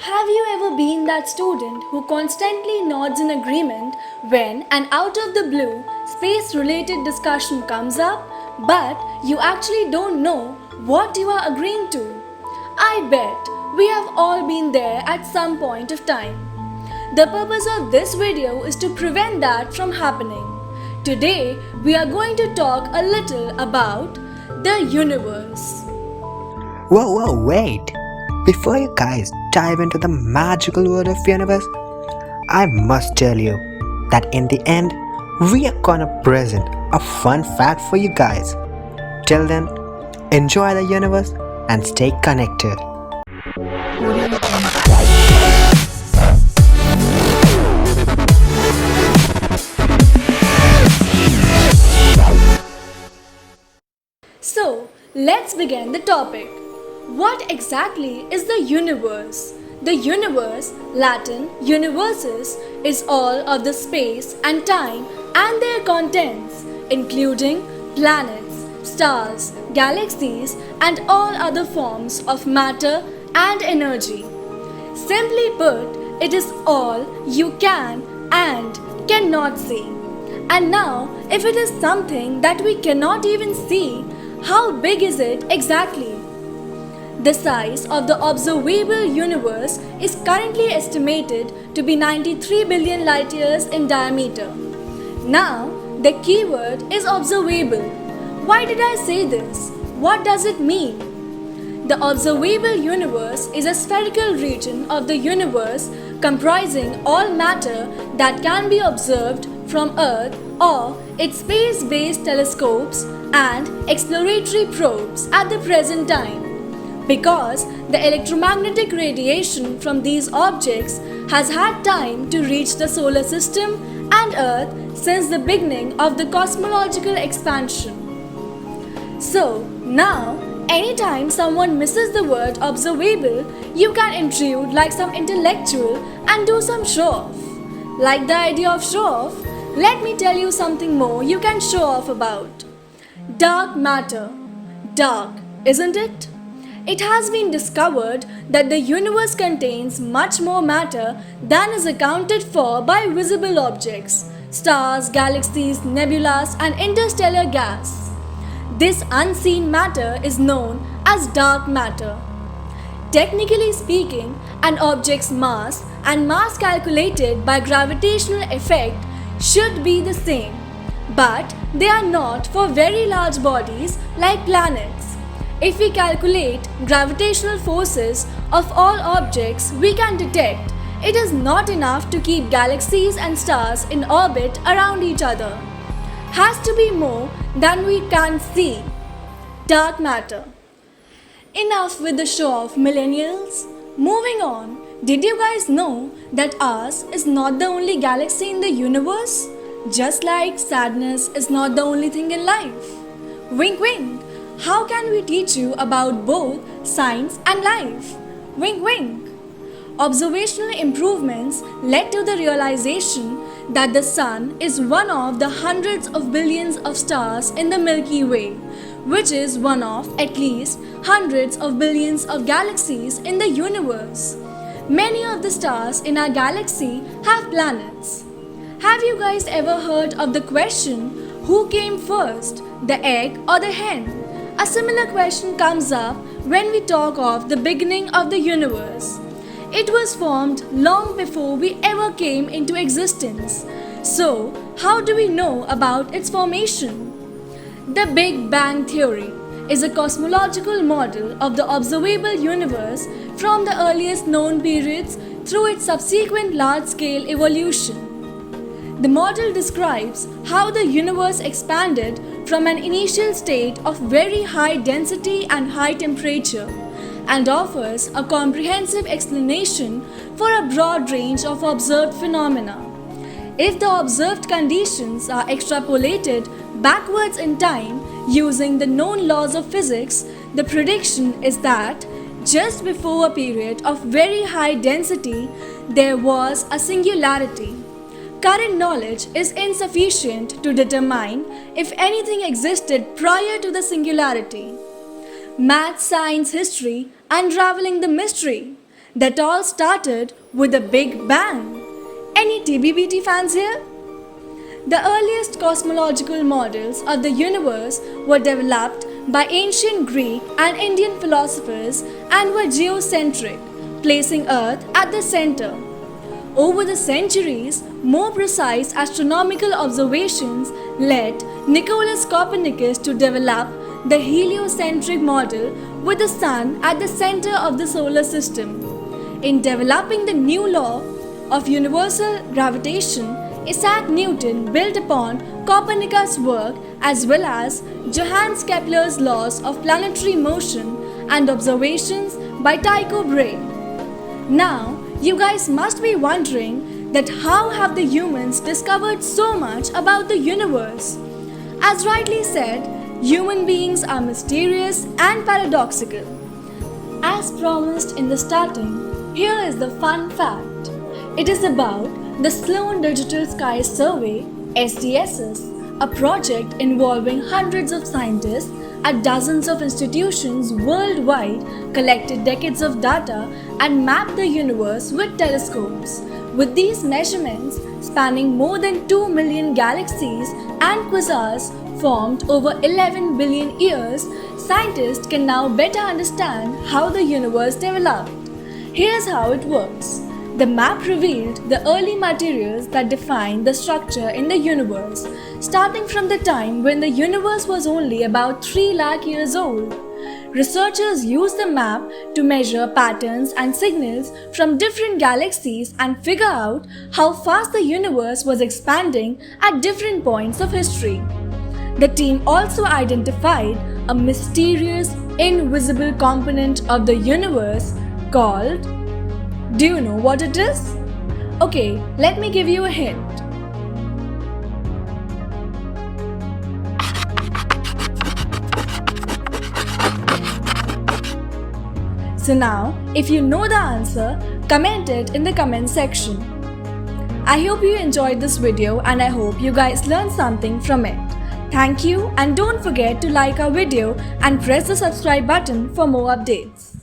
Have you ever been that student who constantly nods in agreement when an out of the blue space related discussion comes up, but you actually don't know what you are agreeing to? I bet we have all been there at some point of time. The purpose of this video is to prevent that from happening. Today, we are going to talk a little about the universe. Whoa, wait! Before you guys dive into the magical world of universe, I must tell you that in the end, we are gonna present a fun fact for you guys. Till then, enjoy the universe and stay connected. So, let's begin the topic. What exactly is the universe? The universe, Latin universus, is all of the space and time and their contents, including planets, stars, galaxies, and all other forms of matter and energy. Simply put, it is all you can and cannot see. And now, if it is something that we cannot even see, how big is it exactly? The size of the observable universe is currently estimated to be 93 billion light years in diameter. Now, the keyword is observable. Why did I say this? What does it mean? The observable universe is a spherical region of the universe comprising all matter that can be observed from Earth or its space-based telescopes and exploratory probes at the present time. Because the electromagnetic radiation from these objects has had time to reach the solar system and Earth since the beginning of the cosmological expansion. So, now, anytime someone misses the word observable, you can intrude like some intellectual and do some show-off. Like the idea of show-off, let me tell you something more you can show off about. Dark matter. Dark, isn't it? It has been discovered that the universe contains much more matter than is accounted for by visible objects, stars, galaxies, nebulas, and interstellar gas. This unseen matter is known as dark matter. Technically speaking, an object's mass and mass calculated by gravitational effect should be the same, but they are not for very large bodies like planets. If we calculate gravitational forces of all objects we can detect, it is not enough to keep galaxies and stars in orbit around each other. Has to be more than we can see. Dark matter. Enough with the show of millennials. Moving on, did you guys know that ours is not the only galaxy in the universe? Just like sadness is not the only thing in life. Wink wink. How can we teach you about both science and life? Wink wink. Observational improvements led to the realization that the Sun is one of the hundreds of billions of stars in the Milky Way, which is one of at least hundreds of billions of galaxies in the universe. Many of the stars in our galaxy have planets. Have you guys ever heard of the question, who came first, the egg or the hen? A similar question comes up when we talk of the beginning of the universe. It was formed long before we ever came into existence. So, how do we know about its formation? The Big Bang Theory is a cosmological model of the observable universe from the earliest known periods through its subsequent large-scale evolution. The model describes how the universe expanded from an initial state of very high density and high temperature and offers a comprehensive explanation for a broad range of observed phenomena. If the observed conditions are extrapolated backwards in time using the known laws of physics, the prediction is that just before a period of very high density, there was a singularity. Current knowledge is insufficient to determine if anything existed prior to the singularity. Math, science, history, unraveling the mystery. that all started with a big bang. Any TBBT fans here? The earliest cosmological models of the universe were developed by ancient Greek and Indian philosophers and were geocentric, placing Earth at the center. Over the centuries, more precise astronomical observations led Nicola Copernicus to develop the heliocentric model with the Sun at the center of the solar system. In developing the new law of universal gravitation, Isaac Newton built upon Copernicus' work as well as Johannes Kepler's laws of planetary motion and observations by Tycho Brahe. Now, you guys must be wondering that how have the humans discovered so much about the universe? As rightly said, human beings are mysterious and paradoxical. As promised in the starting, here is the fun fact. It is about the Sloan Digital Sky Survey (SDSS), a project involving hundreds of scientists at dozens of institutions worldwide collected decades of data and mapped the universe with telescopes. With these measurements spanning more than 2 million galaxies and quasars formed over 11 billion years, scientists can now better understand how the universe developed. Here's how it works. The map revealed the early materials that define the structure in the universe, starting from the time when the universe was only about 3 lakh years old. Researchers used the map to measure patterns and signals from different galaxies and figure out how fast the universe was expanding at different points of history. The team also identified a mysterious, invisible component of the universe called... Do you know what it is? Okay, let me give you a hint. So now, if you know the answer, comment it in the comment section. I hope you enjoyed this video and I hope you guys learned something from it. Thank you and don't forget to like our video and press the subscribe button for more updates.